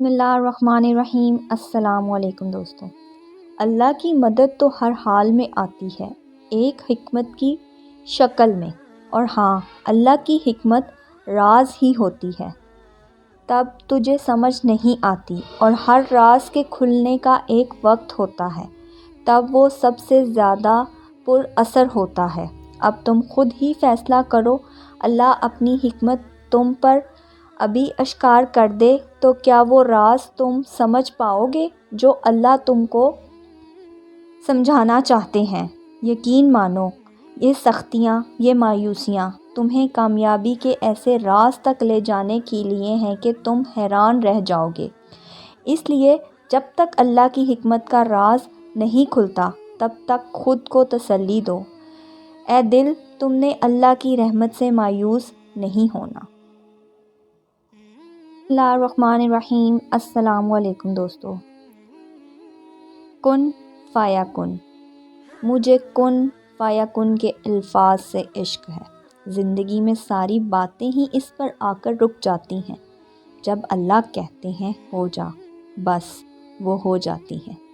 بسم اللہ الرحمن الرحیم۔ السلام علیکم دوستوں۔ اللہ کی مدد تو ہر حال میں آتی ہے، ایک حکمت کی شکل میں، اور ہاں، اللہ کی حکمت راز ہی ہوتی ہے۔ تب تجھے سمجھ نہیں آتی، اور ہر راز کے کھلنے کا ایک وقت ہوتا ہے، تب وہ سب سے زیادہ پر اثر ہوتا ہے۔ اب تم خود ہی فیصلہ کرو، اللہ اپنی حکمت تم پر ابھی اشکار کر دے تو کیا وہ راز تم سمجھ پاؤ گے جو اللہ تم کو سمجھانا چاہتے ہیں؟ یقین مانو، یہ سختیاں، یہ مایوسیاں تمہیں کامیابی کے ایسے راز تک لے جانے کے لیے ہیں کہ تم حیران رہ جاؤ گے۔ اس لیے جب تک اللہ کی حکمت کا راز نہیں کھلتا تب تک خود کو تسلی دو، اے دل، تم نے اللہ کی رحمت سے مایوس نہیں ہونا۔ بسم اللہ الرحمن الرحیم۔ السلام علیکم دوستو۔ کن فایا کن، مجھے کن فایا کن کے الفاظ سے عشق ہے۔ زندگی میں ساری باتیں ہی اس پر آ کر رک جاتی ہیں۔ جب اللہ کہتے ہیں ہو جا، بس وہ ہو جاتی ہیں۔